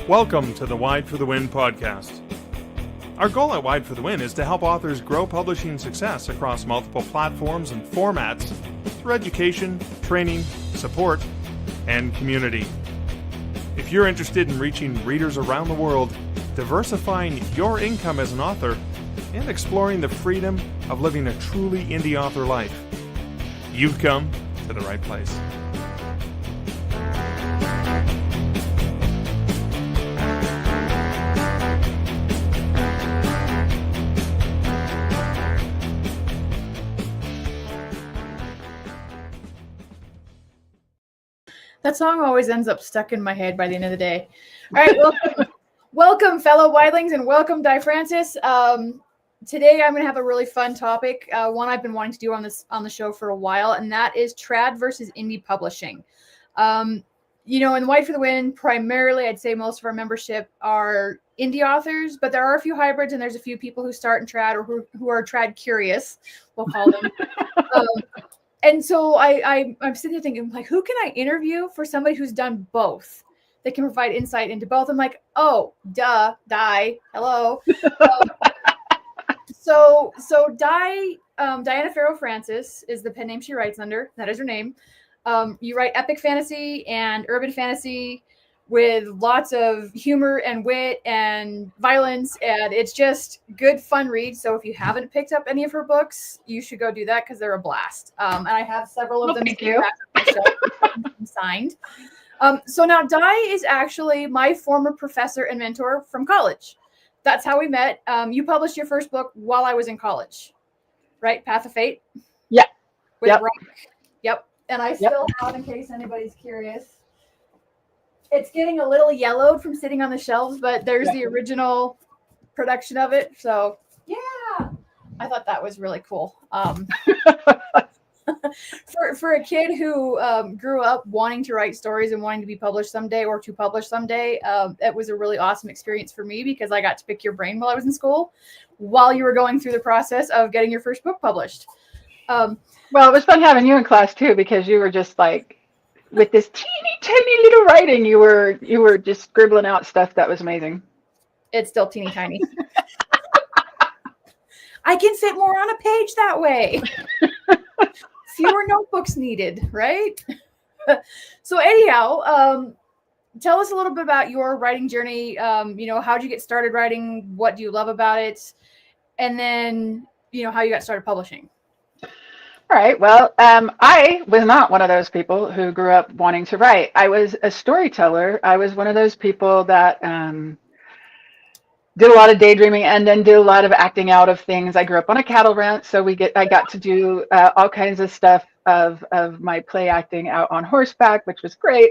Welcome to the Wide for the Win podcast. Our goal at Wide for the Win is to help authors grow publishing success across multiple platforms and formats through education, training, support, and community. If you're interested in reaching readers around the world, diversifying your income as an author, and exploring the freedom of living a truly indie author life, you've come to the right place. That song always ends up stuck in my head by the end of the day. All right, welcome, fellow Wildlings, and welcome, Diana Francis. Today, I'm going to have a really fun topic, one I've been wanting to do on the show for a while, and that is trad versus indie publishing. In Wide for the Win, primarily, I'd say most of our membership are indie authors, but there are a few hybrids, and there's a few people who start in trad or who are trad curious, we'll call them. And so I'm sitting there thinking, like, who can I interview for somebody who's done both? That can provide insight into both. I'm like, oh, duh, hello. So Diana Pharaoh Francis is the pen name she writes under. That is her name. You write epic fantasy and urban fantasy with lots of humor and wit and violence, and it's just good, fun read. So if you haven't picked up any of her books, you should go do that because they're a blast. And I have several of them signed. So now Di is actually my former professor and mentor from college. That's how we met. You published your first book while I was in college, right? Path of Fate? Yeah. With Rock. Yep. And I still have, in case anybody's curious. It's getting a little yellowed from sitting on the shelves, but there's the original production of it. So, yeah, I thought that was really cool. For a kid who grew up wanting to write stories and wanting to be published someday or to publish someday, it was a really awesome experience for me because I got to pick your brain while I was in school, while you were going through the process of getting your first book published. Well, it was fun having you in class too, because you were just like, with this teeny tiny little writing, you were just scribbling out stuff that was amazing. It's still teeny tiny. I can fit more on a page that way. Fewer notebooks needed, right? So anyhow, tell us a little bit about your writing journey. How'd you get started writing? What do you love about it? And then, how you got started publishing. All right. Well, I was not one of those people who grew up wanting to write. I was a storyteller. I was one of those people that did a lot of daydreaming and then did a lot of acting out of things. I grew up on a cattle ranch, so I got to do all kinds of stuff of my play acting out on horseback, which was great.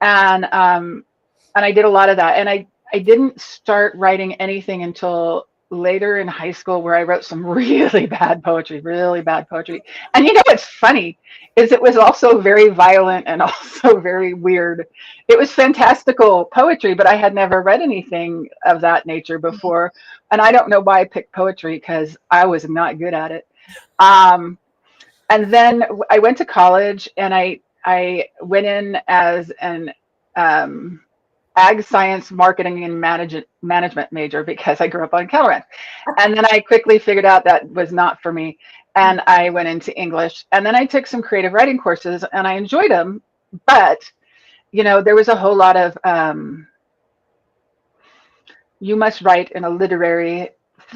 And I did a lot of that. And I didn't start writing anything until later in high school, where I wrote some really bad poetry. And what's funny is it was also very violent and also very weird. It was fantastical poetry, but I had never read anything of that nature before. And I don't know why I picked poetry, because I was not good at it. And then I went to college, and I went in as an ag science marketing and management major, because I grew up on cattle ranch. And then I quickly figured out that was not for me. And I went into English, and then I took some creative writing courses, and I enjoyed them. But, there was a whole lot of, you must write in a literary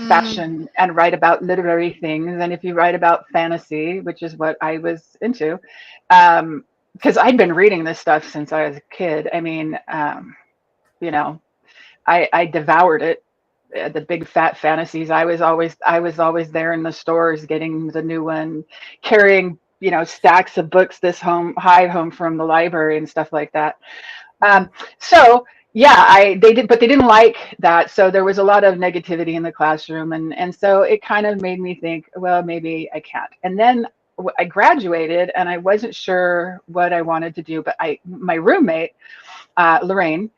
fashion and write about literary things. And if you write about fantasy, which is what I was into, because I'd been reading this stuff since I was a kid. I mean, I devoured it, the big fat fantasies. I was always there in the stores getting the new one, carrying, stacks of books high home from the library and stuff like that. So yeah, they didn't like that. So there was a lot of negativity in the classroom. And so it kind of made me think, well, maybe I can't. And then I graduated, and I wasn't sure what I wanted to do, but my roommate, Lorraine,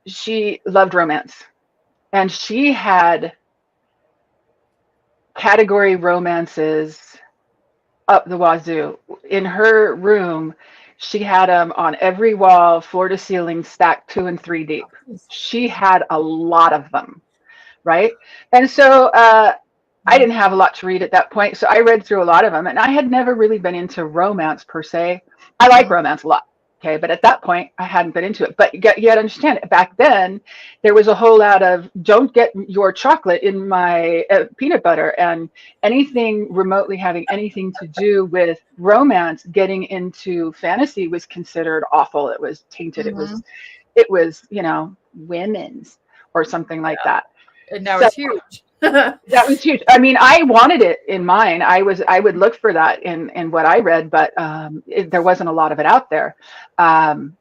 she loved romance, and she had category romances up the wazoo in her room. She had them on every wall, floor to ceiling, stacked 2 and 3 deep. She had a lot of them, right? And so I didn't have a lot to read at that point, so I read through a lot of them, and I had never really been into romance per se. I like romance a lot, okay, but at that point, I hadn't been into it. But you got to understand, back then, there was a whole lot of don't get your chocolate in my peanut butter, and anything remotely having anything to do with romance getting into fantasy was considered awful. It was tainted. It was, you know, women's or something like that. And now it's huge. That was huge. I mean, I wanted it in mine. I would look for that in what I read, but there wasn't a lot of it out there. And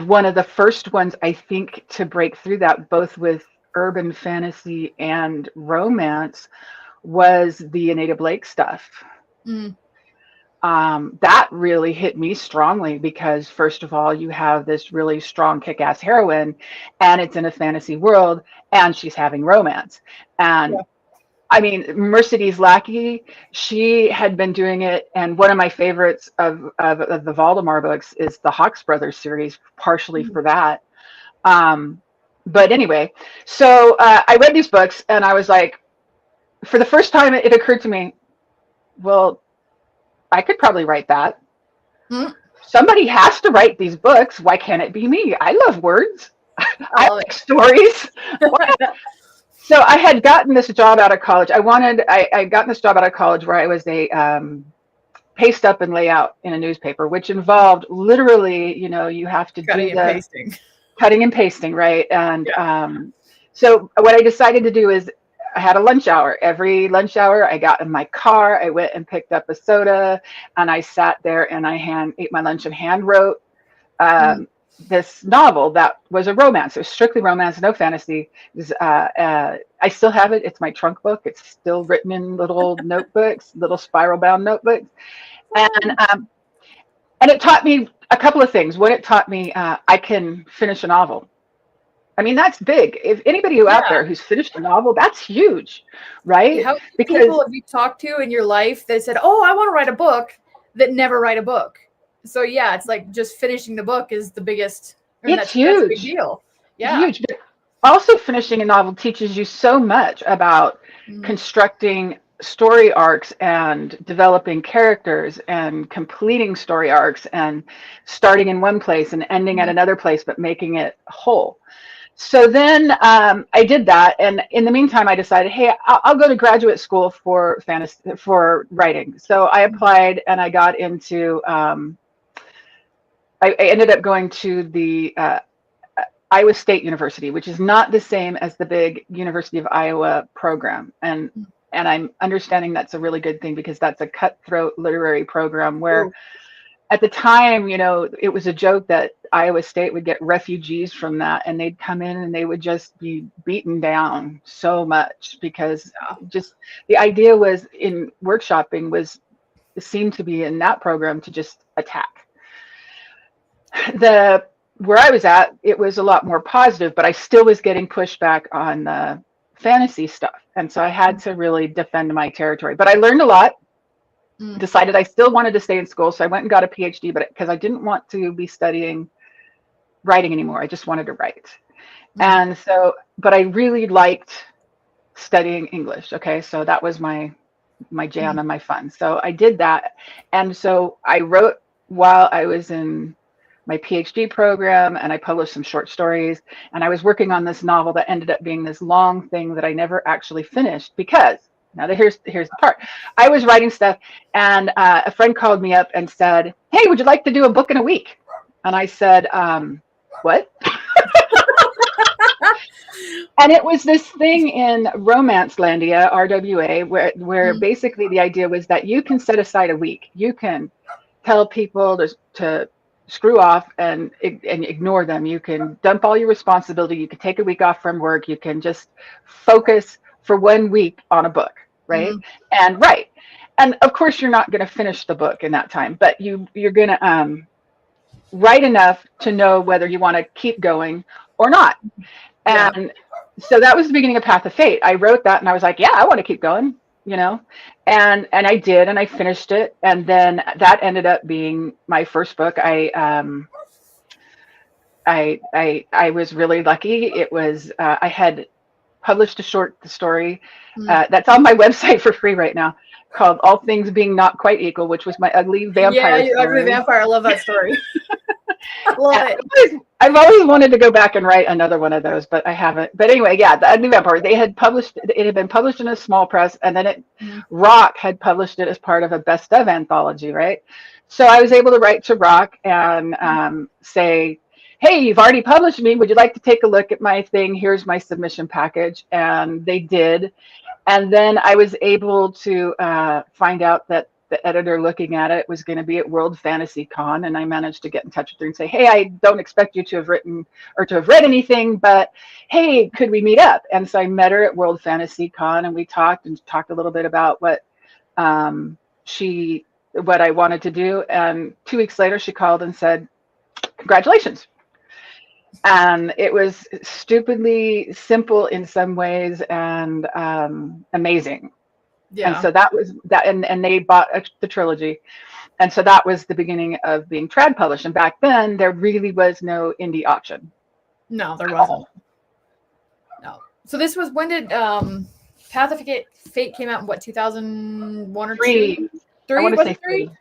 one of the first ones, I think, to break through that, both with urban fantasy and romance, was the Anita Blake stuff. That really hit me strongly because, first of all, you have this really strong kick-ass heroine, and it's in a fantasy world, and she's having romance. And I mean, Mercedes Lackey, she had been doing it, and one of my favorites of the Valdemar books is the Hawks Brothers series, partially for that. But anyway, so I read these books, and I was like, for the first time, it occurred to me, well, I could probably write that. Somebody has to write these books. Why can't it be me? I love words. I like stories. So I had gotten this job out of college. I gotten this job out of college where I was a paste up and lay out in a newspaper, which involved literally, you know, you have to cutting do and cutting and pasting, right? And so what I decided to do is I had a lunch hour. Every lunch hour, I got in my car, I went and picked up a soda, and I sat there and I ate my lunch and hand wrote this novel that was a romance. It was strictly romance, no fantasy. It was, I still have it. It's my trunk book. It's still written in little notebooks, little spiral bound notebooks. And it taught me a couple of things. One, it taught me I can finish a novel. I mean, that's big. If anybody out there who's finished a novel, that's huge, right? How many people have you talked to in your life that said, "Oh, I want to write a book," that never write a book? So yeah, it's like just finishing the book is the biggest. It's huge. That's a big deal. Yeah, huge. But also, finishing a novel teaches you so much about constructing story arcs and developing characters and completing story arcs and starting in one place and ending at another place, but making it whole. So then I did that, and in the meantime, I decided, hey, I'll go to graduate school for writing. So I applied, and I got into. I ended up going to the Iowa State University, which is not the same as the big University of Iowa program, and I'm understanding that's a really good thing because that's a cutthroat literary program where. At the time, you know, it was a joke that Iowa State would get refugees from that, and they'd come in and they would just be beaten down so much because just the idea was in workshopping seemed to be in that program to just attack. Where I was at, it was a lot more positive, but I still was getting pushback on the fantasy stuff. And so I had to really defend my territory, but I learned a lot. Decided I still wanted to stay in school, so I went and got a PhD, but because I didn't want to be studying writing anymore, I just wanted to write. And so, but I really liked studying English. Okay, so that was my jam and my fun. So I did that, and so I wrote while I was in my PhD program, and I published some short stories, and I was working on this novel that ended up being this long thing that I never actually finished because. Now, here's the part. I was writing stuff, and a friend called me up and said, "Hey, would you like to do a book in a week?" And I said, "What?" And it was this thing in Romancelandia, RWA, where basically the idea was that you can set aside a week. You can tell people to screw off and ignore them. You can dump all your responsibility. You can take a week off from work. You can just focus for 1 week on a book. Right. And right. And of course, you're not going to finish the book in that time, but you're going to write enough to know whether you want to keep going or not. And so that was the beginning of Path of Fate. I wrote that and I was like, yeah, I want to keep going. you know, and I did, and I finished it, and then that ended up being my first book. I was really lucky. It was I had published a short story that's on my website for free right now, called All Things Being Not Quite Equal, which was my ugly vampire Yeah, your ugly story. vampire. I love that story. I love it. I've always wanted to go back and write another one of those, but I haven't. But anyway, yeah, the Ugly Vampire. They had published it, had been published in a small press, and then Rock had published it as part of a best of anthology, right? So I was able to write to Rock and say, hey, you've already published me. Would you like to take a look at my thing? Here's my submission package. And they did. And then I was able to find out that the editor looking at it was going to be at World Fantasy Con. And I managed to get in touch with her and say, hey, I don't expect you to have written or to have read anything, but hey, could we meet up? And so I met her at World Fantasy Con, and we talked a little bit about what I wanted to do. And 2 weeks later, she called and said, congratulations. And it was stupidly simple in some ways and amazing. Yeah. And so that was that. And they bought the trilogy. And so that was the beginning of being trad published. And back then, there really was no indie auction. No, there wasn't. No. So this was, when did Path of Fate came out in what, 2001 or 2? 3? I want to say 3?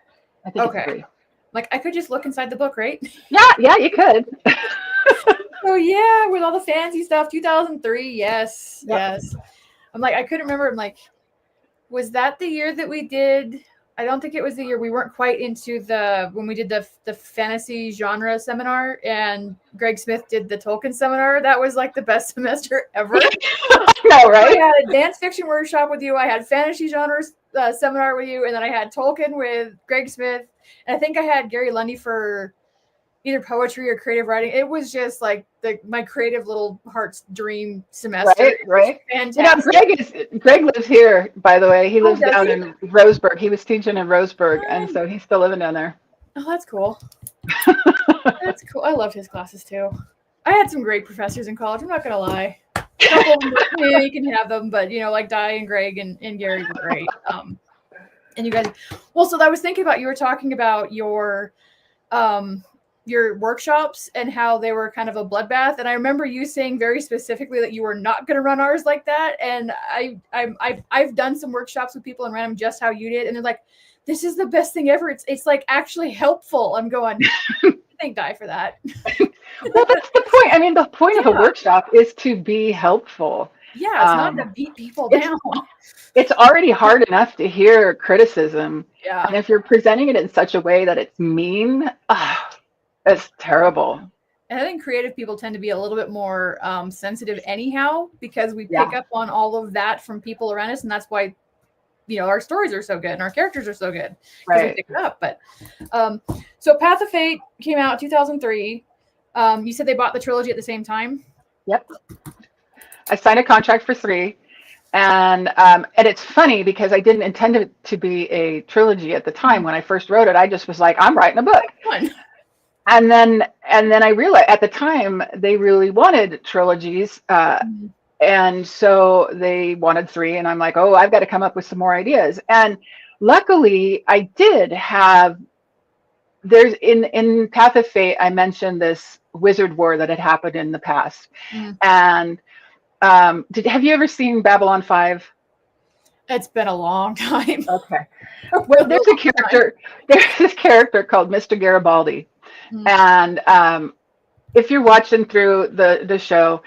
I think okay. It's 3. Like, I could just look inside the book, right? Yeah, you could. Oh yeah, with all the fancy stuff, 2003. Yes, yep. Yes. I'm like, I couldn't remember. I'm like, was that the year that we did? I don't think it was the year. We weren't quite into when we did the fantasy genre seminar, and Greg Smith did the Tolkien seminar. That was like the best semester ever. No, right? I had advanced fiction workshop with you. I had fantasy genres seminar with you, and then I had Tolkien with Greg Smith, and I think I had Gary Lundy for either poetry or creative writing. It was just like my creative little heart's dream semester. Right. Fantastic. Greg lives here, by the way. He lives down in Roseburg. He was teaching in Roseburg, and so he's still living down there. Oh, that's cool. That's cool. I loved his classes too. I had some great professors in college. I'm not gonna lie. You can have them, but like Di and Greg and Gary were great. And you guys. Well, so I was thinking about, you were talking about your workshops and how they were kind of a bloodbath, and I remember you saying very specifically that you were not going to run ours like that. And I've done some workshops with people and ran them just how you did, and they're like, "This is the best thing ever. It's like actually helpful." I'm going, thank Di for that. Well, that's the point. I mean, the point of a workshop is to be helpful. Yeah, it's not to beat people down. It's already hard enough to hear criticism. Yeah, and if you're presenting it in such a way that it's mean, it's terrible. And I think creative people tend to be a little bit more sensitive anyhow, because we pick up on all of that from people around us. And that's why, our stories are so good and our characters are so good. Right. We pick it up. But so Path of Fate came out 2003. You said they bought the trilogy at the same time? Yep. I signed a contract for 3. And it's funny because I didn't intend it to be a trilogy at the time. When I first wrote it, I just was like, I'm writing a book. And then I realized at the time they really wanted trilogies. And so they wanted 3. And I'm like, oh, I've got to come up with some more ideas. And luckily I did have, there's in Path of Fate, I mentioned this wizard war that had happened in the past. And have you ever seen Babylon 5? It's been a long time. Okay. Well, there's this character called Mr. Garibaldi. And if you're watching through the show,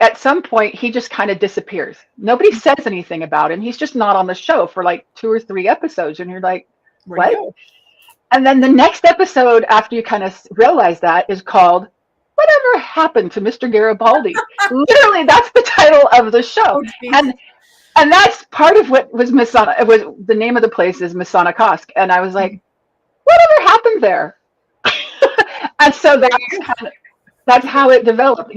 at some point he just kind of disappears. Nobody says anything about him. He's just not on the show for like 2 or 3 episodes, and you're like, what? And then the next episode after you kind of realize that is called Whatever Happened to Mr. Garibaldi? Literally, that's the title of the show. And that's part of what was Masonic. It was, the name of the place is Masonicosk, and I was like, whatever happened there? And so that's how it developed.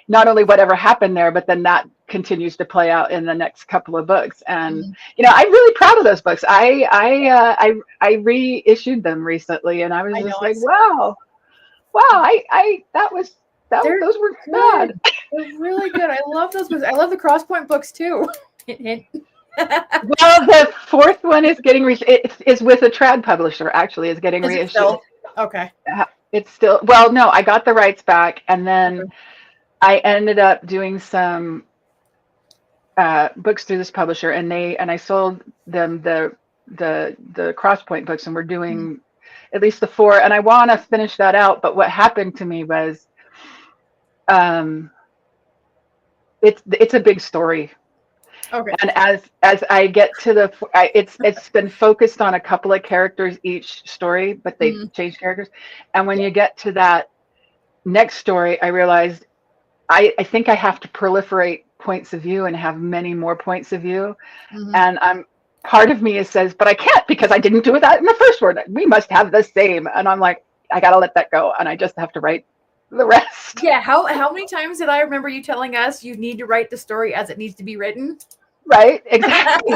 Not only whatever happened there, but then that continues to play out in the next couple of books. And I'm really proud of those books. I reissued them recently, and I was just like, wow. Those were bad. They're really good. I love those books. I love the Crosspoint books too. Well, the fourth one is getting it is with a trad publisher. Actually, is getting Is it reissued. still? Okay. It's still, well, no, I got the rights back, and then Okay. I ended up doing some books through this publisher, and I sold them the Crosspoint books, and we're doing at least the four, and I want to finish that out. But what happened to me was, it's a big story. Okay. And as I get to it's been focused on a couple of characters each story, but they changed characters. And when you get to that next story, I realized I think I have to proliferate points of view and have many more points of view. And part of me says, but I can't, because I didn't do that in the first one. We must have the same. And I'm like, I gotta let that go, and I just have to write the rest. Yeah. How many times did I remember you telling us you need to write the story as it needs to be written? Right? Exactly.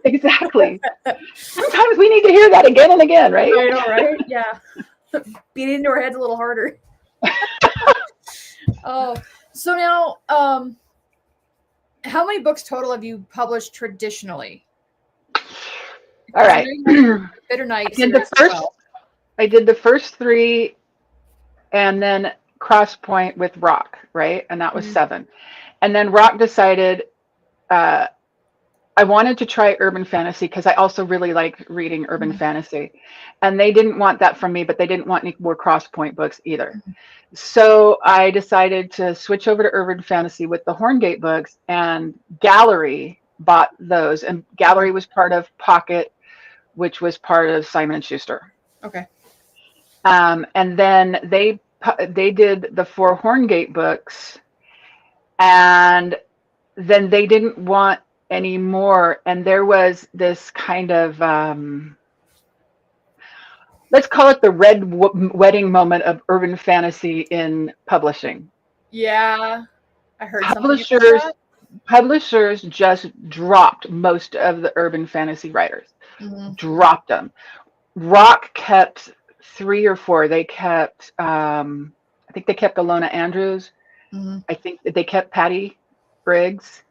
Exactly. Sometimes we need to hear that again and again, right? I know, right? Yeah. Beat it into our heads a little harder. Oh, so now, how many books total have you published traditionally? All right. Bitter Night. I did the first three, and then Crosspoint with Rock, right? And that was 7. And then Rock decided I wanted to try urban fantasy, because I also really like reading urban fantasy. And they didn't want that from me, but they didn't want any more Crosspoint books either. So I decided to switch over to urban fantasy with the Horngate books, and Gallery bought those. And Gallery was part of Pocket, which was part of Simon & Schuster. Okay. And then they did the 4 Horngate books, and then they didn't want any more. And there was this kind of, let's call it the red wedding moment of urban fantasy in publishing. Yeah, I heard Publishers just dropped most of the urban fantasy writers. Dropped them. Rock kept 3 or 4. They kept, I think they kept Alona Andrews. I think they kept Patty Briggs,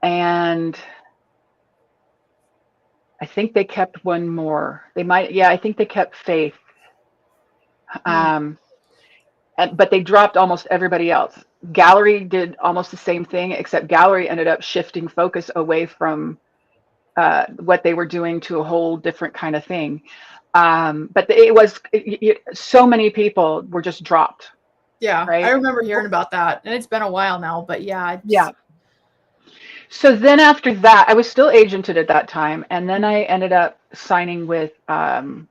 and I think they kept one more. I think they kept Faith. But they dropped almost everybody else. Gallery did almost the same thing, except Gallery ended up shifting focus away from what they were doing to a whole different kind of thing. But so many people were just dropped. Yeah, right? I remember hearing about that, and it's been a while now, but yeah. So then after that, I was still agented at that time, and then I ended up signing with kind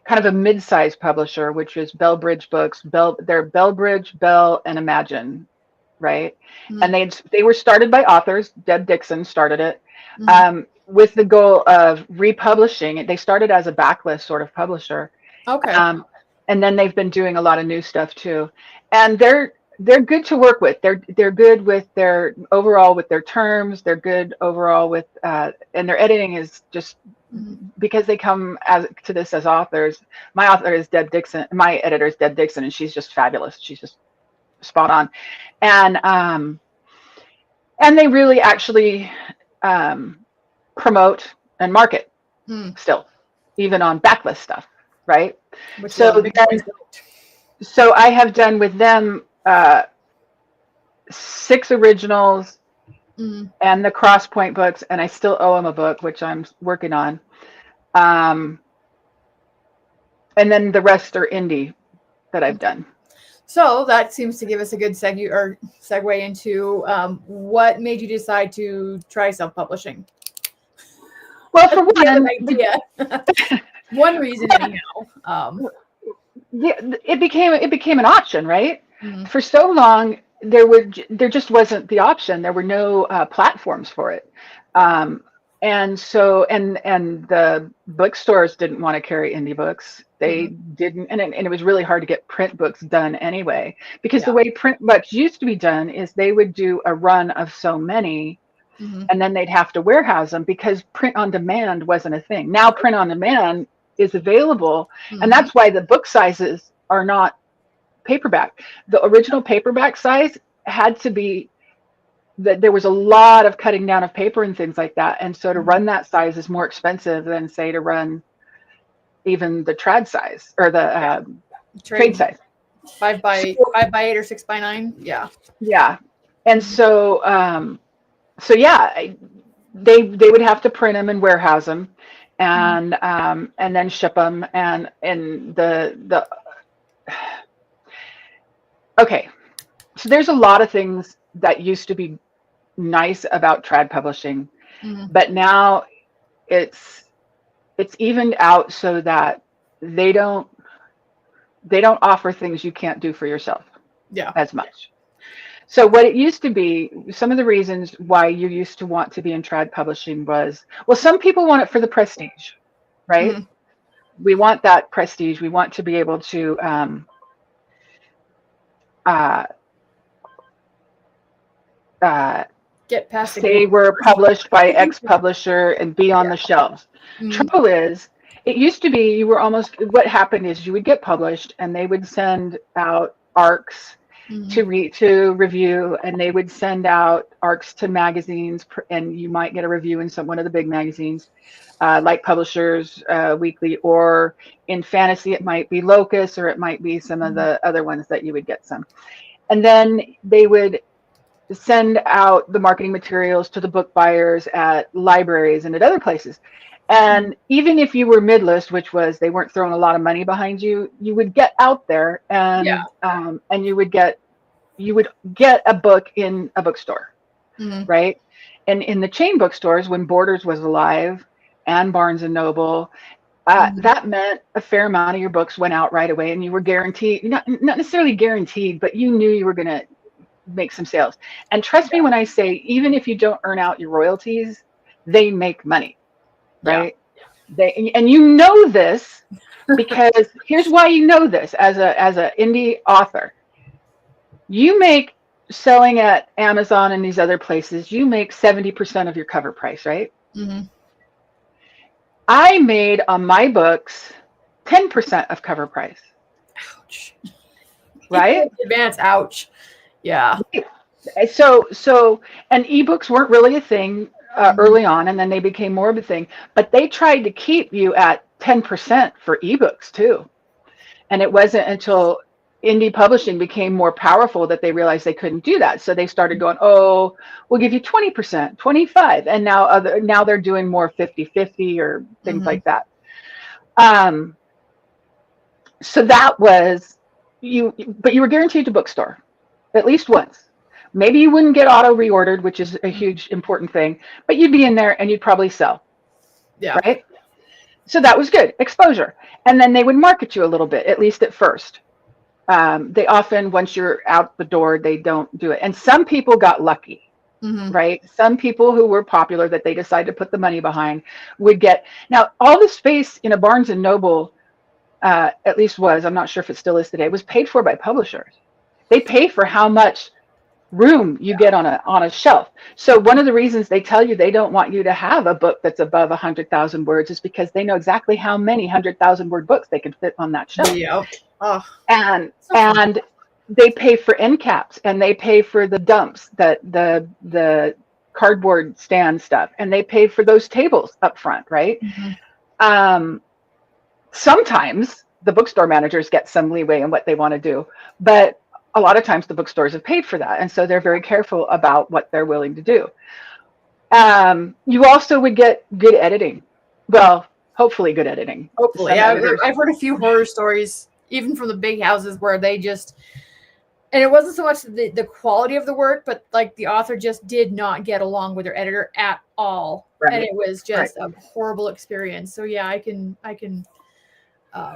of a mid-sized publisher, which is Bellbridge Books. They're Bellbridge, Bell, and Imagine, right? And they were started by authors. Deb Dixon started it with the goal of republishing it. They started as a backlist sort of publisher. Okay. And then they've been doing a lot of new stuff too, and they're good to work with. They're good with their overall with their terms. They're good overall with and their editing is just because they come to this as authors. My author is Deb Dixon. My editor is Deb Dixon, and she's just fabulous. She's just spot on, and they really actually promote and market still, even on backlist stuff. Right. So I have done with them 6 originals and the Crosspoint books, and I still owe them a book, which I'm working on. And then the rest are indie that I've done. So that seems to give us a good segue into what made you decide to try self-publishing? Well, for one, one reason anyhow. It became an option, right? For so long, there just wasn't the option. There were no platforms for it, and so and the bookstores didn't want to carry indie books. They didn't, and it was really hard to get print books done anyway. Because the way print books used to be done is they would do a run of so many. And then they'd have to warehouse them, because print on demand wasn't a thing. Now print on demand is available, and that's why the book sizes are not paperback. The original paperback size had to be there was a lot of cutting down of paper and things like that. And so to run that size is more expensive than, say, to run even the trad size or the trade size. 5x8 or 6x9. Yeah. Yeah. And so, yeah, they would have to print them and warehouse them and then ship them. And okay. So there's a lot of things that used to be nice about trad publishing, but now it's evened out so that they don't offer things you can't do for yourself as much. So what it used to be, some of the reasons why you used to want to be in trad publishing was, well, some people want it for the prestige, right? We want that prestige. We want to be able to get past say we're published by X publisher and be on the shelves. Trouble is, it used to be you were almost, what happened is you would get published and they would send out ARCs to review, and they would send out ARCs to magazines, and you might get a review in one of the big magazines, like Publishers Weekly, or in fantasy it might be Locus, or it might be some of the other ones that you would get some. And then they would send out the marketing materials to the book buyers at libraries and at other places. And even if you were mid-list, which was they weren't throwing a lot of money behind you, you would get out there and you would get a book in a bookstore, right? And in the chain bookstores, when Borders was alive and Barnes and Noble, that meant a fair amount of your books went out right away, and you were guaranteed, not necessarily guaranteed, but you knew you were going to make some sales. And trust me when I say, even if you don't earn out your royalties, they make money, right? And you know this because here's why you know this as a indie author. You make, selling at Amazon and these other places, you make 70% of your cover price, right? I made on my books 10% of cover price. Ouch. Right? Advance, ouch. Yeah. So, and ebooks weren't really a thing early on, and then they became more of a thing, but they tried to keep you at 10% for ebooks too. And it wasn't until indie publishing became more powerful that they realized they couldn't do that. So they started going, oh, we'll give you 20%, 25%. And now they're doing more 50-50 or things like that. So that was but you were guaranteed to bookstore at least once. Maybe you wouldn't get auto reordered, which is a huge important thing, but you'd be in there and you'd probably sell. Yeah. Right. So that was good exposure. And then they would market you a little bit, at least at first. They often, once you're out the door, they don't do it. And some people got lucky, right? Some people who were popular that they decided to put the money behind would get. Now, all the space in a Barnes and Noble, at least was, I'm not sure if it still is today, was paid for by publishers. They pay for how much room you get on a shelf. So one of the reasons they tell you they don't want you to have a book that's above 100,000 words is because they know exactly how many 100,000 word books they can fit on that shelf. Yeah. Oh. And they pay for end caps, and they pay for the dumps, that the cardboard stand stuff, and they pay for those tables up front, right? Sometimes the bookstore managers get some leeway in what they want to do, but a lot of times the bookstores have paid for that, and so they're very careful about what they're willing to do. You also would get good editing. Well, hopefully good editing. Hopefully. I've heard a few horror stories, even from the big houses, where they just, and it wasn't so much the quality of the work, but like the author just did not get along with their editor at all. Right. And it was just a horrible experience. So yeah, I can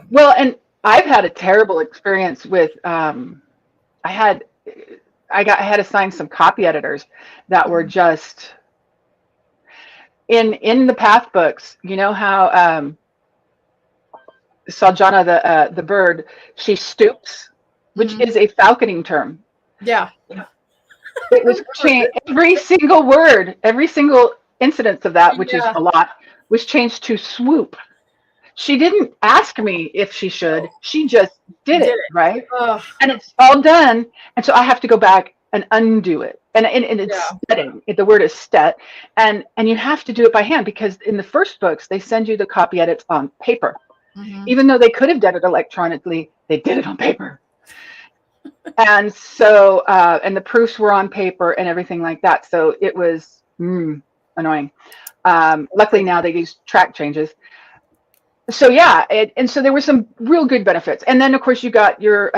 well, and I've had a terrible experience with, I had assigned some copy editors that were just in the path books. You know how Saljana the bird, she stoops, which is a falconing term. Yeah. It was changed, every single word, every single incidence of that, which is a lot, was changed to swoop. She didn't ask me if she should. She just did it, right? And it's all done. And so I have to go back and undo it. And it's setting. The word is set. And you have to do it by hand, because in the first books, they send you the copy edits on paper. Even though they could have done it electronically, they did it on paper. And so, and the proofs were on paper and everything like that. So it was annoying. Luckily now they use track changes. So yeah, and so there were some real good benefits. And then of course you got your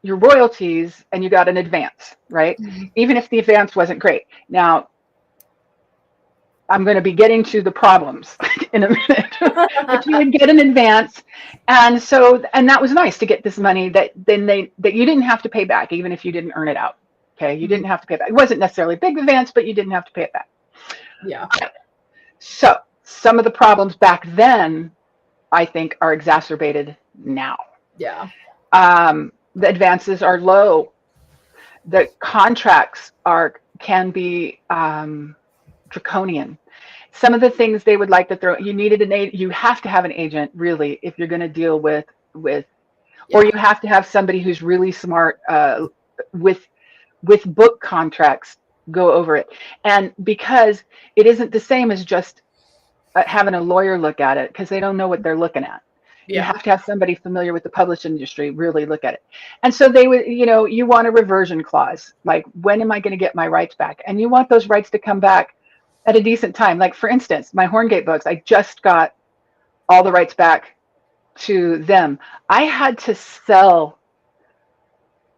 royalties, and you got an advance, right? Even if the advance wasn't great. Now, I'm going to be getting to the problems in a minute, but you would get an advance. And that was nice to get this money that you didn't have to pay back, even if you didn't earn it out. Okay. You didn't have to pay back. It wasn't necessarily a big advance, but you didn't have to pay it back. Yeah. So some of the problems back then, I think, are exacerbated now. Yeah. The advances are low. The contracts can be draconian. Some of the things they would like to throw, you have to have an agent, really, if you're going to deal with, or you have to have somebody who's really smart with book contracts, go over it. And because it isn't the same as just having a lawyer look at it, because they don't know what they're looking at. You have to have somebody familiar with the publishing industry really look at it. And so they would, you want a reversion clause, like, when am I going to get my rights back? And you want those rights to come back at a decent time. Like, for instance, my Horngate books, I just got all the rights back to them. I had to sell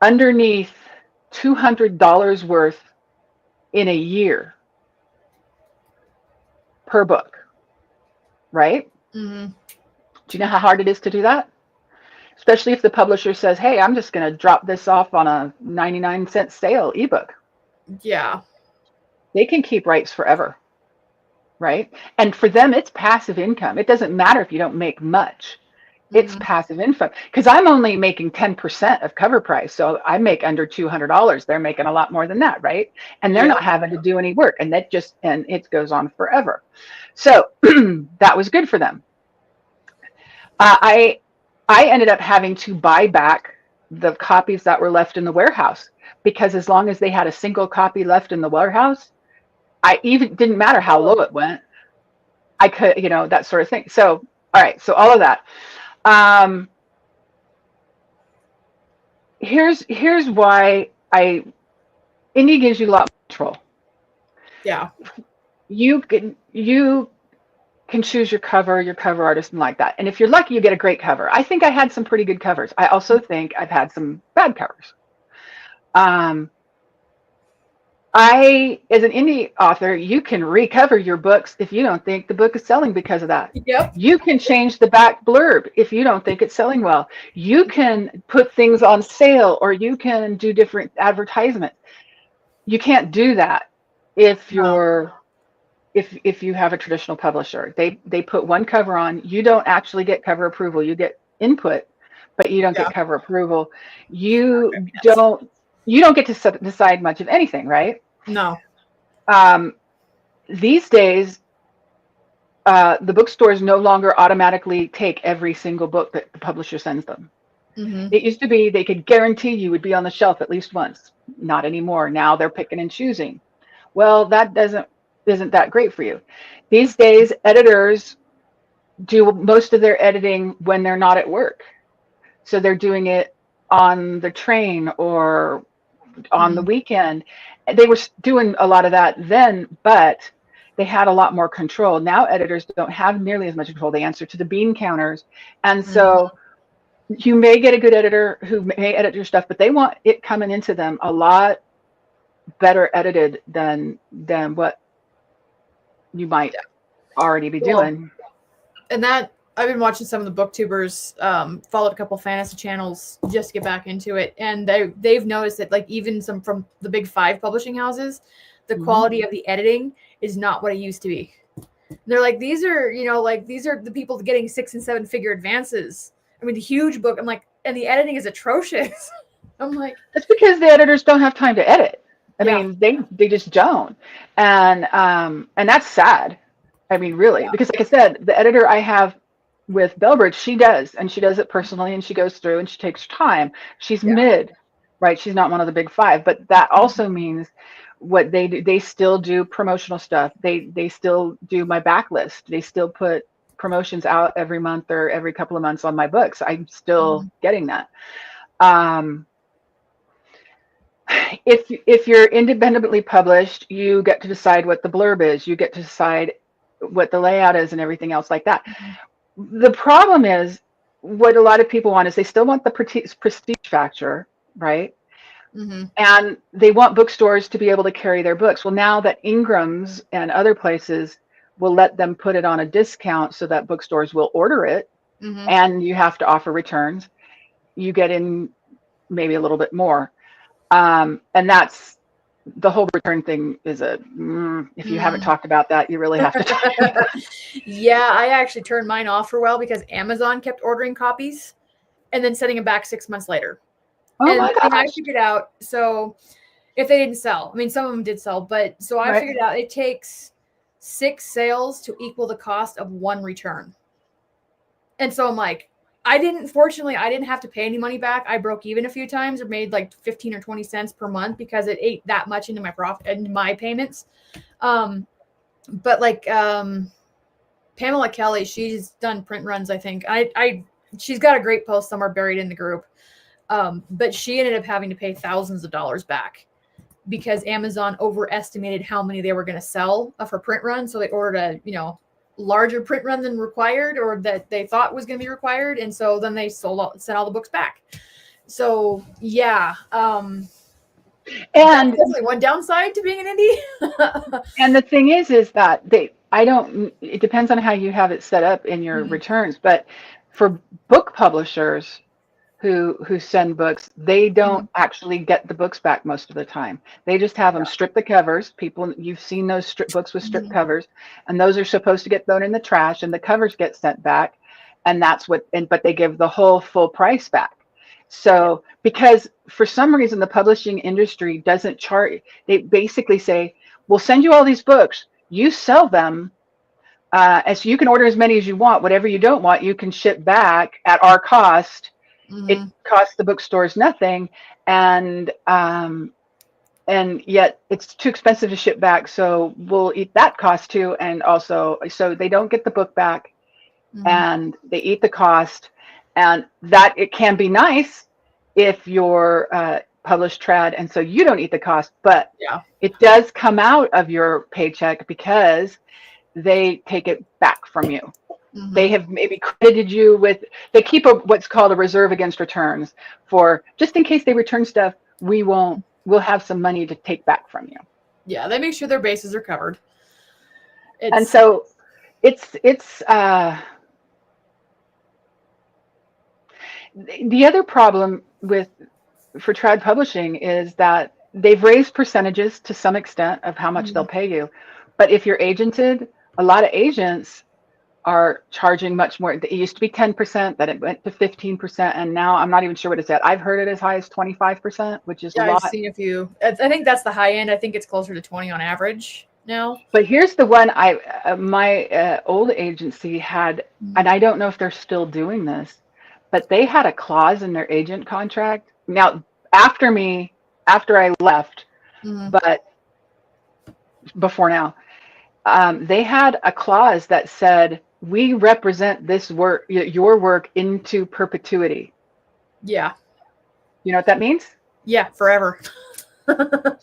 underneath $200 worth in a year per book, right? Mm-hmm. Do you know how hard it is to do that? Especially if the publisher says, hey, I'm just going to drop this off on a 99-cent sale ebook. Yeah. They can keep rights forever, right? And for them, it's passive income. It doesn't matter if you don't make much. It's passive income, because I'm only making 10% of cover price. So I make under $200. They're making a lot more than that, right? And they're not having to do any work, and it goes on forever. So that was good for them. I ended up having to buy back the copies that were left in the warehouse, because as long as they had a single copy left in the warehouse, didn't matter how low it went. I could, that sort of thing. So, all right. So all of that. Here's why indie gives you a lot of control. Yeah. You can choose your cover artist, and like that. And if you're lucky, you get a great cover. I think I had some pretty good covers. I also think I've had some bad covers. As an indie author, you can recover your books if you don't think the book is selling because of that. Yep. You can change the back blurb if you don't think it's selling well. You can put things on sale, or you can do different advertisements. You can't do that if you're if you have a traditional publisher. They put one cover on. You don't actually get cover approval. You get input, but you don't get cover approval. You don't get to decide much of anything, right? No. These days, the bookstores no longer automatically take every single book that the publisher sends them. It used to be they could guarantee you would be on the shelf at least once. Not anymore. Now they're picking and choosing. Well, that isn't that great for you. These days, editors do most of their editing when they're not at work. So they're doing it on the train or on the weekend. They were doing a lot of that then, but they had a lot more control. Now editors don't have nearly as much control. They answer to the bean counters. And so you may get a good editor who may edit your stuff, but they want it coming into them a lot better edited than what you might already be doing. And that, I've been watching some of the booktubers, followed a couple fantasy channels just to get back into it. And they've noticed that, like, even some from the big 5 publishing houses, the quality of the editing is not what it used to be. They're like, these are the people getting 6 and 7 figure advances. I mean, the huge book. I'm like, and the editing is atrocious. I'm like, it's because the editors don't have time to edit. I mean, they just don't. And that's sad. I mean, really, because like I said, the editor I have with Bellbridge, she does it personally, and she goes through and she takes her time. She's mid, right? She's not one of the big five, but that also means what they do, they still do promotional stuff. They still do my backlist. They still put promotions out every month or every couple of months on my books. I'm still getting that. If you're independently published, you get to decide what the blurb is. You get to decide what the layout is and everything else like that. The problem is, what a lot of people want is they still want the prestige factor, right? And they want bookstores to be able to carry their books. Well, now that Ingram's and other places will let them put it on a discount so that bookstores will order it, and you have to offer returns, you get in maybe a little bit more. And that's the whole return thing is if you haven't talked about that, you really have to talk about it. Yeah, I actually turned mine off for a while because Amazon kept ordering copies and then sending them back 6 months later. Oh my gosh. I figured out, so if they didn't sell, I mean, some of them did sell, but so I figured out it takes 6 sales to equal the cost of 1 return. And so I'm like, fortunately, I didn't have to pay any money back. I broke even a few times or made like 15 or 20 cents per month because it ate that much into my profit and my payments. But like Pamela Kelly, she's done print runs, I think. She's got a great post somewhere buried in the group. But she ended up having to pay thousands of dollars back because Amazon overestimated how many they were going to sell of her print run. So they ordered a, larger print run than required, or that they thought was going to be required. And so then they sent all the books back. So yeah. And that's definitely one downside to being an indie. And the thing is that it depends on how you have it set up in your returns, but for book publishers who send books, they don't actually get the books back most of the time. They just have them strip the covers. You've seen those books with stripped covers, and those are supposed to get thrown in the trash, and the covers get sent back, and but they give the whole full price back. So because for some reason the publishing industry doesn't charge, they basically say, we'll send you all these books, you sell them, and so you can order as many as you want. Whatever you don't want, you can ship back at our cost. It costs the bookstores nothing, and yet it's too expensive to ship back, so we'll eat that cost too. And also, so they don't get the book back, and they eat the cost. And that it can be nice if you're published trad, and so you don't eat the cost, but it does come out of your paycheck because they take it back from you. They have maybe credited you with, they keep what's called a reserve against returns for just in case they return stuff, we'll have some money to take back from you. Yeah, they make sure their bases are covered. And so it's the other problem for trad publishing is that they've raised percentages to some extent of how much they'll pay you. But if you're agented, a lot of agents are charging much more. It used to be 10%, then it went to 15%, and now I'm not even sure what it's at. I've heard it as high as 25%, which is a lot. I've seen a few. I think that's the high end. I think it's closer to 20 on average now. But here's the one my old agency had, and I don't know if they're still doing this, but they had a clause in their agent contract. Now, after I left, but before now, they had a clause that said, we represent this work, your work, into perpetuity. Yeah. You know what that means? Yeah, forever.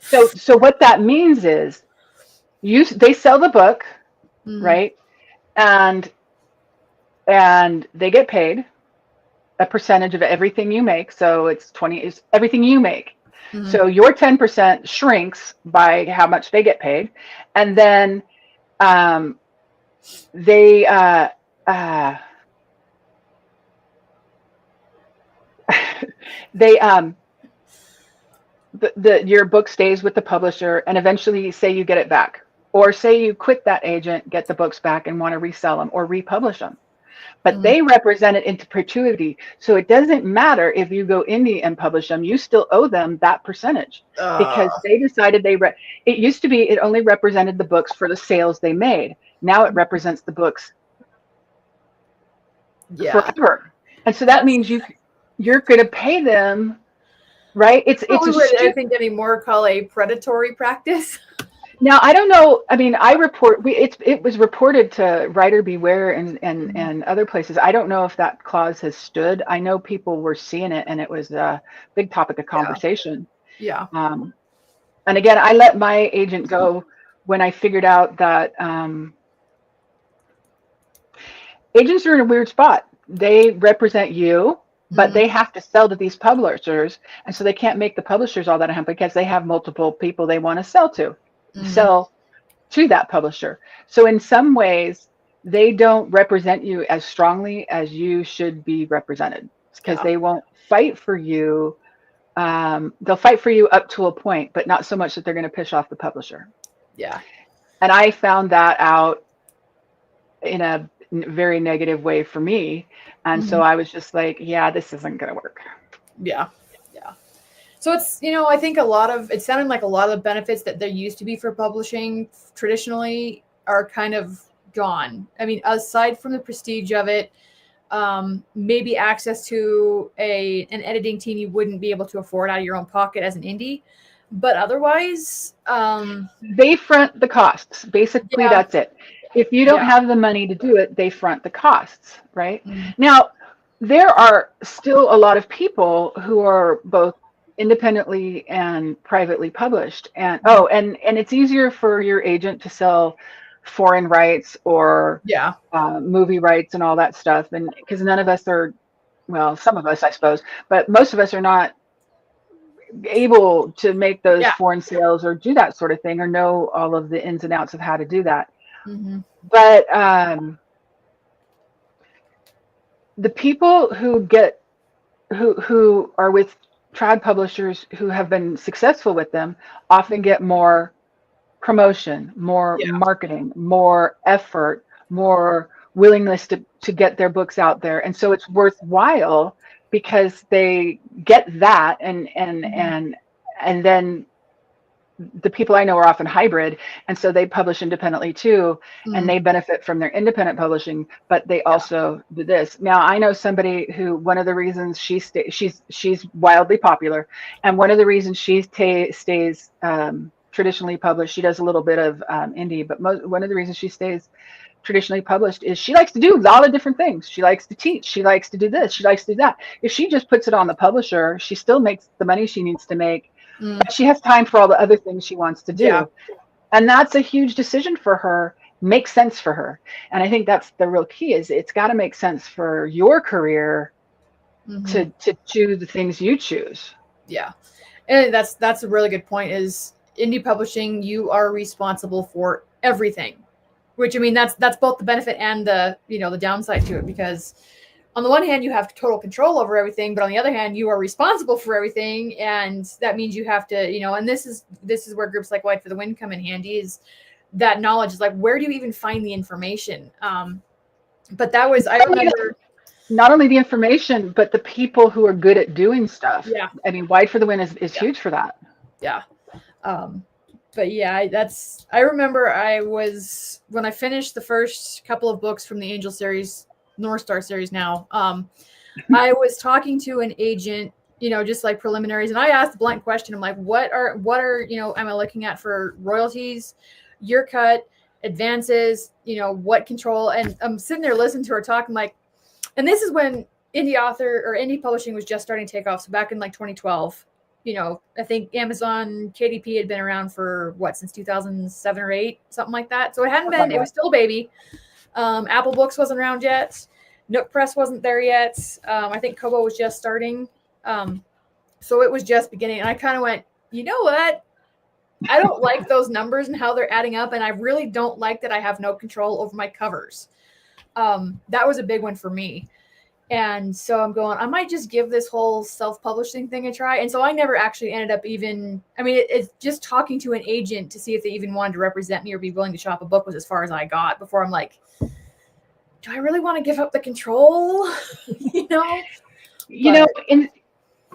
So what that means is they sell the book, right? And they get paid a percentage of everything you make. So it's 20 is everything you make. So your 10% shrinks by how much they get paid. And then your book stays with the publisher, and eventually say you get it back, or say you quit that agent, get the books back and want to resell them or republish them. But they represent it into perpetuity. So it doesn't matter if you go indie and publish them, you still owe them that percentage because they decided it used to be it only represented the books for the sales they made. Now it represents the books forever. And so that means you're going to pay them right? It's What we a would, I stupid. think, anymore call a predatory practice. Now, I don't know. I mean, it was reported to Writer Beware and other places. I don't know if that clause has stood. I know people were seeing it, and it was a big topic of Yeah. conversation. Yeah. And again, I let my agent go when I figured out that agents are in a weird spot. They represent you, but they have to sell to these publishers, and so they can't make the publishers all that happy because they have multiple people they want to sell to. Sell to that publisher. So in some ways, they don't represent you as strongly as you should be represented, because Yeah. they won't fight for you. They'll fight for you up to a point, but not so much that they're going to piss off the publisher. Yeah. And I found that out in a very negative way for me. And so I was just like, yeah, this isn't going to work. Yeah. Yeah. So it's, I think it sounded like a lot of the benefits that there used to be for publishing traditionally are kind of gone. I mean, aside from the prestige of it, maybe access to an editing team you wouldn't be able to afford out of your own pocket as an indie. But otherwise, they front the costs. Basically, that's it. If you don't have the money to do it, they front the costs, right? Now, there are still a lot of people who are both independently and privately published. And and it's easier for your agent to sell foreign rights or movie rights and all that stuff. And because none of us are, well, some of us, I suppose, but most of us are not able to make those foreign sales or do that sort of thing or know all of the ins and outs of how to do that. But the people who who are with trad publishers who have been successful with them often get more promotion, more marketing, more effort, more willingness to get their books out there. And so it's worthwhile because they get that, and then the people I know are often hybrid, and so they publish independently too, and they benefit from their independent publishing, but they also do this. Now, I know somebody who, one of the reasons she's wildly popular, and one of the reasons she stays traditionally published, she does a little bit of indie, but one of the reasons she stays traditionally published is she likes to do a lot of different things. She likes to teach, she likes to do this, she likes to do that. If she just puts it on the publisher, she still makes the money she needs to make, but she has time for all the other things she wants to do. And that's a huge decision for her, makes sense for her. And I think that's the real key, is it's got to make sense for your career to choose the things you choose. Yeah. And that's a really good point, is indie publishing, you are responsible for everything, which, I mean, that's both the benefit and the, the downside to it, because on the one hand, you have total control over everything, but on the other hand, you are responsible for everything. And that means you have to, and this is where groups like Wide for the Wind come in handy, is that knowledge is like, where do you even find the information? But that was, I remember, not only the information, but the people who are good at doing stuff. Yeah. I mean, Wide for the Wind is huge for that. Yeah. But yeah, I remember when I finished the first couple of books from the Angel series, North Star series now, I was talking to an agent, just like preliminaries, and I asked a blunt question. I'm like, what are am I looking at for royalties, your cut, advances, what control? And I'm sitting there listening to her talk. I'm like, and this is when indie publishing was just starting to take off. So back in like 2012, I think Amazon KDP had been around for since 2007 or 8, something like that. So it hadn't been, it was still a baby. Apple Books wasn't around yet. Nook Press wasn't there yet. I think Kobo was just starting. So it was just beginning. And I kind of went, you know what? I don't like those numbers and how they're adding up. And I really don't like that I have no control over my covers. That was a big one for me. And so I'm going, I might just give this whole self-publishing thing a try. And so I never actually ended up it's just talking to an agent to see if they even wanted to represent me or be willing to shop a book was as far as I got before I'm like, do I really want to give up the control?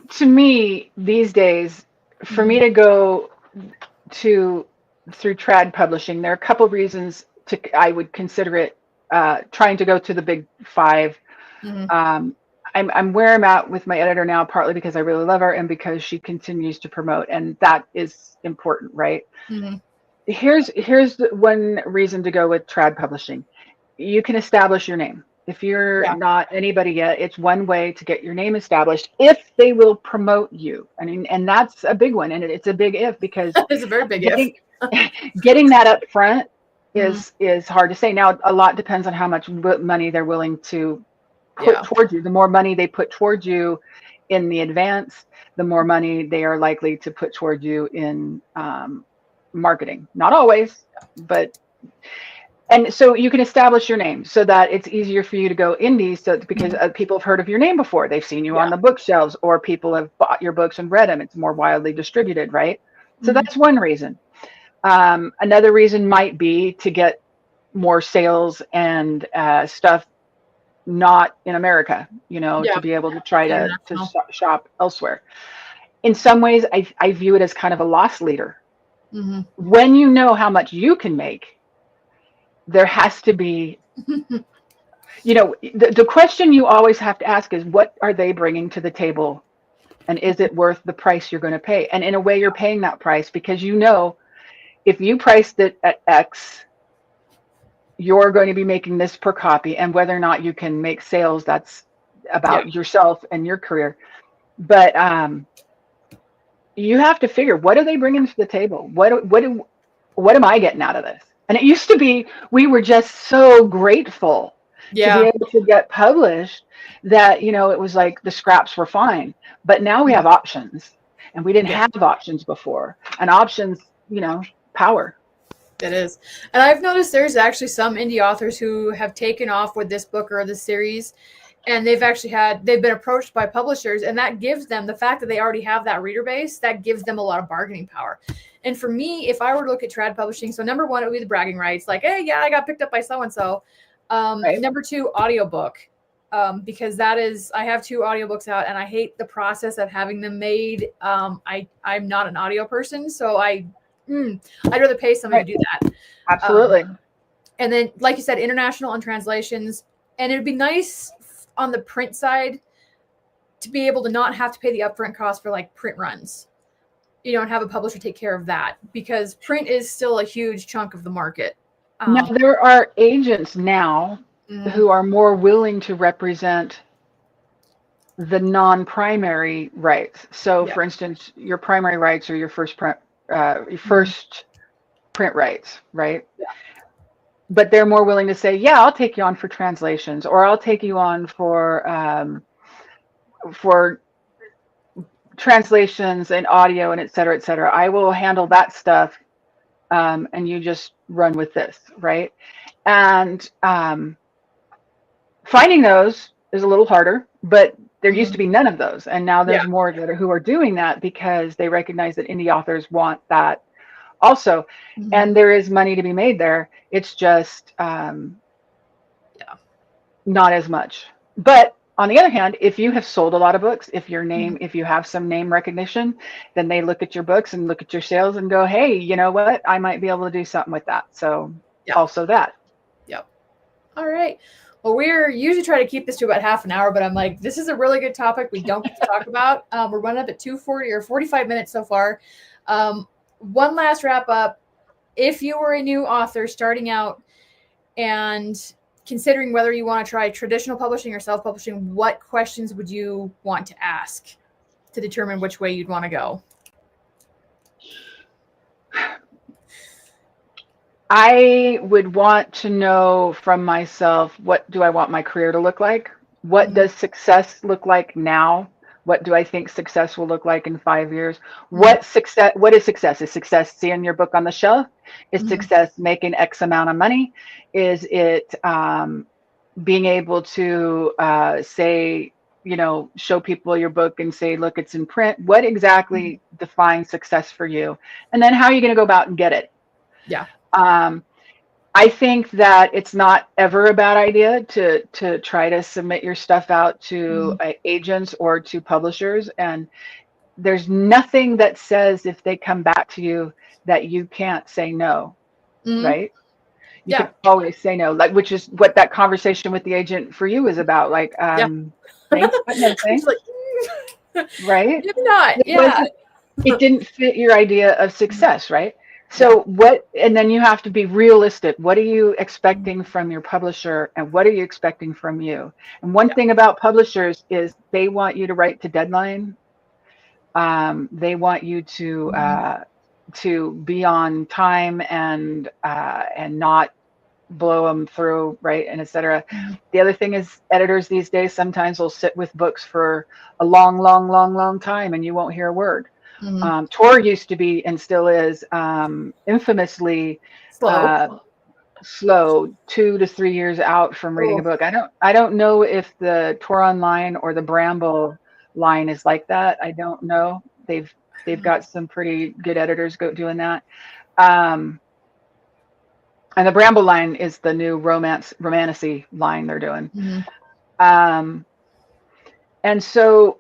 To me these days, for me to go through trad publishing, there are a couple of reasons I would consider it trying to go to the big 5. I'm where I'm at with my editor now, partly because I really love her and because she continues to promote, and that is important, right? Mm-hmm. Here's the one reason to go with trad publishing. You can establish your name. If you're not anybody yet, it's one way to get your name established if they will promote you. I mean, and that's a big one, and it's a big if, because It's a very big if. getting that up front is hard to say. Now, a lot depends on how much money they're willing to put towards you. The more money they put towards you in the advance, the more money they are likely to put towards you in marketing. Not always, but and so you can establish your name so that it's easier for you to go indie, so because people have heard of your name before. They've seen you on the bookshelves, or people have bought your books and read them. It's more widely distributed, right? So that's one reason. Another reason might be to get more sales and stuff not in America, to be able to try to shop elsewhere. In some ways, I view it as kind of a loss leader. When you know how much you can make, there has to be, the question you always have to ask is, what are they bringing to the table? And is it worth the price you're going to pay? And in a way, you're paying that price because if you priced it at X, you're going to be making this per copy. And whether or not you can make sales, that's about yourself and your career. But you have to figure, what are they bringing to the table? What am I getting out of this? And it used to be, we were just so grateful to be able to get published that, it was like the scraps were fine. But now we have options, and we didn't have options before. And options, power. It is. And I've noticed there's actually some indie authors who have taken off with this book or this series, and they've been approached by publishers, and that gives them, the fact that they already have that reader base, that gives them a lot of bargaining power. And for me, if I were to look at trad publishing, so number one, it would be the bragging rights, like, hey, I got picked up by so-and-so. Number two, audiobook, because I have 2 audiobooks out, and I hate the process of having them made. I'm not an audio person, so I'd rather pay somebody to do that. Absolutely. And then, like you said, international and translations. And it'd be nice on the print side to be able to not have to pay the upfront cost for like print runs, and have a publisher take care of that, because print is still a huge chunk of the market. Now, there are agents now who are more willing to represent the non-primary rights. So, for instance, your primary rights are your first print rights, right? Yeah. But they're more willing to say, I'll take you on for translations, or I'll take you on for translations and audio and et cetera, et cetera. I will handle that stuff, and you just run with this, right? And finding those is a little harder, but there used to be none of those, and now there's more who are doing that because they recognize that indie authors want that also, and there is money to be made there. It's just not as much. But on the other hand, if you have sold a lot of books, if you have some name recognition, then they look at your books and look at your sales and go, hey, you know what? I might be able to do something with that. So also that. Yep. All right. Well, we're usually trying to keep this to about half an hour, but I'm like, this is a really good topic we don't get to talk about. We're running up at 2:40 or 45 minutes so far. One last wrap up. If you were a new author starting out and considering whether you want to try traditional publishing or self-publishing, what questions would you want to ask to determine which way you'd want to go? I would want to know from myself, what do I want my career to look like? What does success look like now? What do I think success will look like in 5 years? What is success? Is success seeing your book on the shelf? Is success making X amount of money? Is it being able to say, show people your book and say, look, it's in print? What exactly defines success for you? And then how are you going to go about and get it? Yeah. I think that it's not ever a bad idea to try to submit your stuff out to agents or to publishers. And there's nothing that says if they come back to you that you can't say no, right? You can always say no, which is what that conversation with the agent for you is about. thanks, but no It's thanks. like, Right? maybe not. It Yeah. wasn't, it didn't fit your idea of success, right? So what, and then you have to be realistic. What are you expecting from your publisher and what are you expecting from you? And one thing about publishers is they want you to write to deadline. They want you to be on time and not blow them through, right, and etc. The other thing is editors these days sometimes will sit with books for a long time and you won't hear a word. Tor used to be and still is infamously Slow. slow, 2 to 3 years out from reading a book. I don't know if the Tor Online or the Bramble line is like that. I don't know. They've got some pretty good editors doing that. And the Bramble line is the new romantasy line they're doing. And so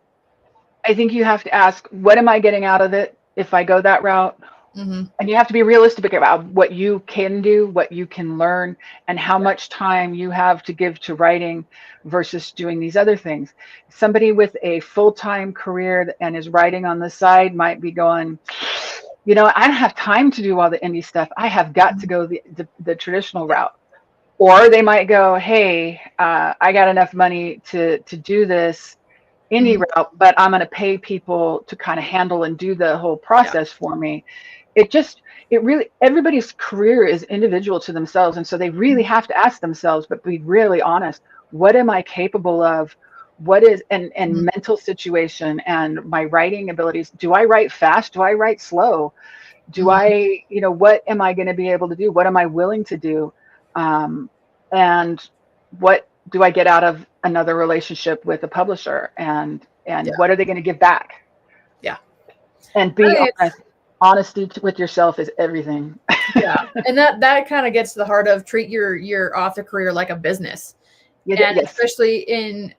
I think you have to ask, what am I getting out of it if I go that route? And you have to be realistic about what you can do, what you can learn, and how much time you have to give to writing versus doing these other things. Somebody with a full-time career and is writing on the side might be going, you know, I don't have time to do all the indie stuff. I have got to go the traditional route. Or they might go, hey, I got enough money to do this indie route, but I'm going to pay people to kind of handle and do the whole process for me. It really, everybody's career is individual to themselves. And so they really have to ask themselves, but be really honest. What am I capable of? What is, and mental situation and my writing abilities. Do I write fast? Do I write slow? Do I, you know, what am I going to be able to do? What am I willing to do? And what do I get out of another relationship with a publisher? And what are they going to give back? Yeah. And be honest. Honesty with yourself is everything. Yeah. And that kind of gets to the heart of treat your author career like a business. And especially in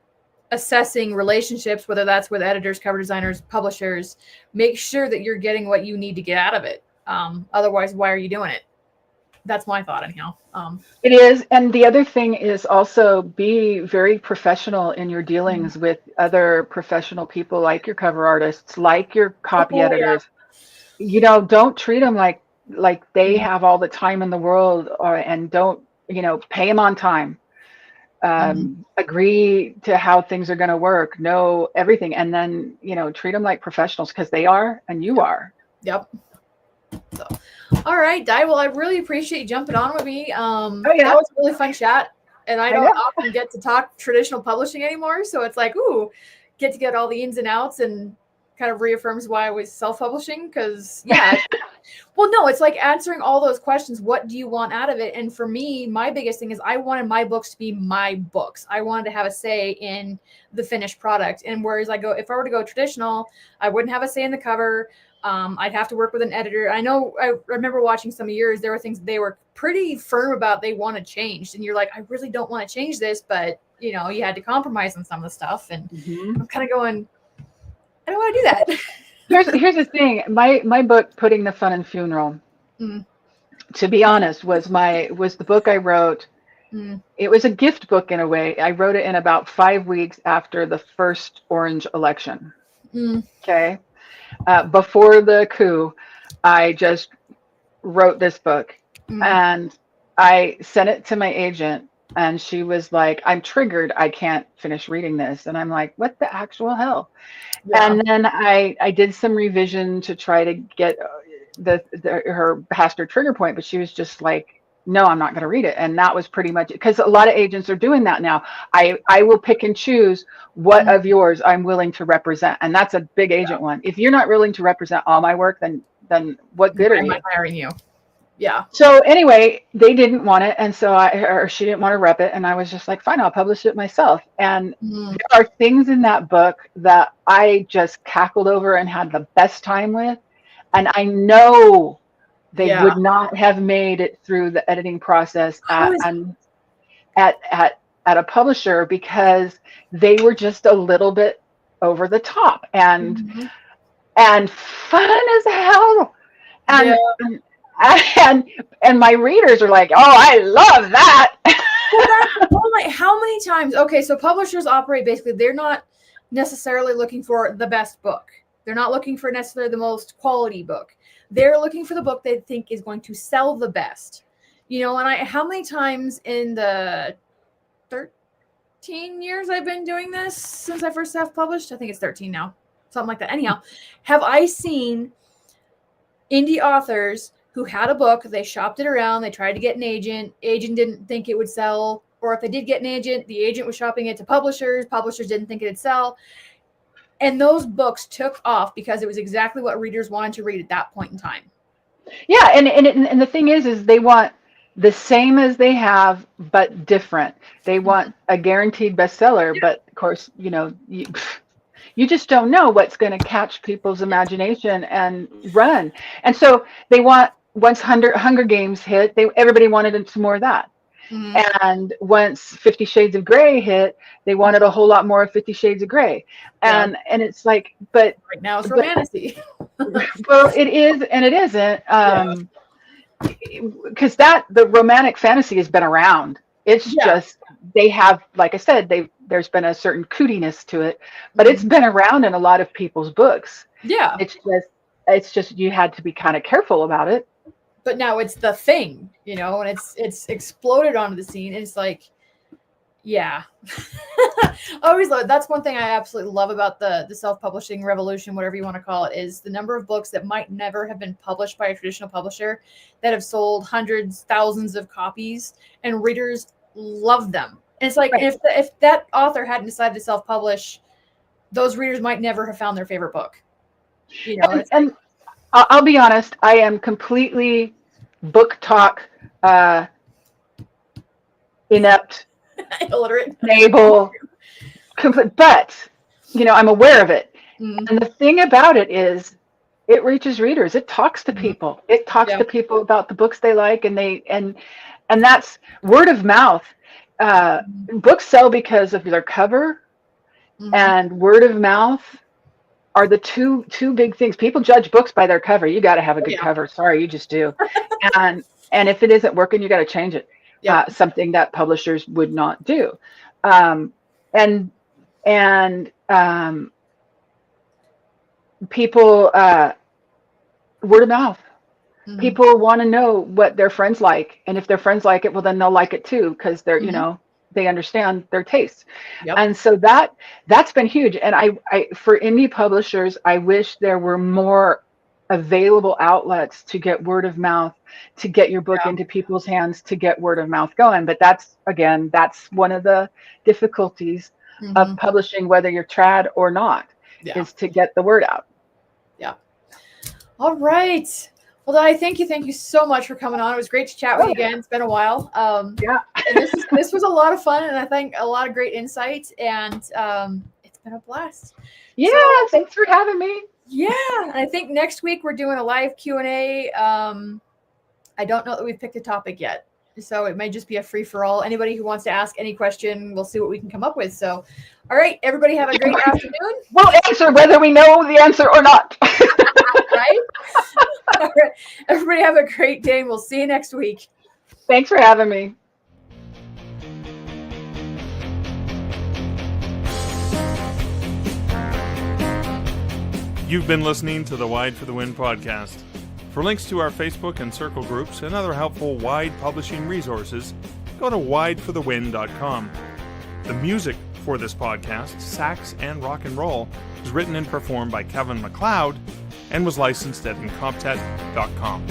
assessing relationships, whether that's with editors, cover designers, publishers, make sure that you're getting what you need to get out of it. Otherwise, why are you doing it? That's my thought anyhow. It is. And the other thing is also be very professional in your dealings with other professional people, like your cover artists, like your copy editors. You know, don't treat them like they have all the time in the world, and don't, you know, pay them on time. Agree to how things are going to work, know everything, and then, you know, treat them like professionals, because they are and you are. Yep. So, all right, Di. Well, I really appreciate you jumping on with me. That was a really fun chat, and I don't often get to talk traditional publishing anymore, so it's like, ooh, get all the ins and outs, and kind of reaffirms why I was self-publishing, because well, no, it's like answering all those questions. What do you want out of it? And for me, my biggest thing is I wanted my books to be my books. I wanted to have a say in the finished product. And whereas if I were to go traditional, I wouldn't have a say in the cover. I'd have to work with an editor. I remember watching some of yours. There were things they were pretty firm about they wanted changed. And you're like, I really don't want to change this, but you know, you had to compromise on some of the stuff. And I'm kind of going, I don't want to do that. Here's the thing. My book, Putting the Fun in Funeral, to be honest, was the book I wrote. It was a gift book in a way. I wrote it in about 5 weeks after the first Orange election. Okay. Before the coup, I just wrote this book, and I sent it to my agent, and she was like, I'm triggered. I can't finish reading this. And I'm like, what the actual hell? Yeah. And then I did some revision to try to get her past her trigger point, but she was just like, no, I'm not going to read it. And that was pretty much it, because a lot of agents are doing that now. I will pick and choose what of yours I'm willing to represent. And that's a big agent one. If you're not willing to represent all my work, then what good are you? I'm hiring you. Yeah. So anyway, they didn't want it. And so she didn't want to rep it. And I was just like, fine, I'll publish it myself. And there are things in that book that I just cackled over and had the best time with. And I know they would not have made it through the editing process at a publisher, because they were just a little bit over the top and fun as hell. And my readers are like, oh, I love that. How many times? Okay, so publishers operate basically, they're not necessarily looking for the best book. They're not looking for necessarily the most quality book. They're looking for the book they think is going to sell the best. You know, and how many times in the 13 years I've been doing this since I first self-published, I think it's 13 now, something like that. Anyhow, have I seen indie authors who had a book, they shopped it around, they tried to get an agent didn't think it would sell, or if they did get an agent, the agent was shopping it to publishers didn't think it'd sell, and those books took off because it was exactly what readers wanted to read at that point in time. Yeah, and the thing is they want the same as they have, but different. They want a guaranteed bestseller, but of course, you know, you just don't know what's going to catch people's imagination and run. And so they want, once Hunger Games hit, everybody wanted some more of that. Mm-hmm. And once 50 Shades of Grey hit, they wanted a whole lot more of 50 Shades of Grey. And it's like, but right now it's romantasy. Well, it is and it isn't. Because the romantic fantasy has been around. It's just, they have, like I said, there's been a certain cootiness to it, but it's been around in a lot of people's books. Yeah. It's just you had to be kind of careful about it. But now it's the thing, you know, and it's exploded onto the scene. And it's like, yeah. I always love it. That's one thing I absolutely love about the self-publishing revolution, whatever you want to call it, is the number of books that might never have been published by a traditional publisher that have sold hundreds, thousands of copies, and readers love them. And it's like, right. if that author hadn't decided to self-publish, those readers might never have found their favorite book. You know, and I'll be honest, I am completely book talk inept, illiterate, unable, but you know, I'm aware of it. Mm-hmm. And the thing about it is, it reaches readers. It talks to people. It talks to people about the books they like, and that's word of mouth. Books sell because of their cover, and word of mouth are the two big things. People judge books by their cover. You got to have a good cover. Sorry, you just do. and if it isn't working, you got to change it. Something that publishers would not do. People, word of mouth. Mm-hmm. People want to know what their friends like, and if their friends like it, well, then they'll like it too, because they're you know, they understand their tastes. And so that's been huge. And I for indie publishers, I wish there were more available outlets to get word of mouth, to get your book into people's hands, to get word of mouth going. But that's one of the difficulties of publishing, whether you're trad or not, is to get the word out. All right. Well, I thank you so much for coming on. It was great to chat with you again. It's been a while. And this was a lot of fun, and I think a lot of great insights, and it's been a blast. Yeah, so, thanks for having me. Yeah, and I think next week we're doing a live Q&A. I don't know that we've picked a topic yet, so it may just be a free-for-all. Anybody who wants to ask any question, we'll see what we can come up with. So, all right, everybody have a great afternoon. We'll answer whether we know the answer or not. Right? All right. Everybody have a great day, and we'll see you next week. Thanks for having me. You've been listening to the Wide for the Win podcast. For links to our Facebook and Circle groups and other helpful Wide publishing resources, go to wideforthewin.com. The music for this podcast, Sax and Rock and Roll, was written and performed by Kevin MacLeod and was licensed at incomptet.com.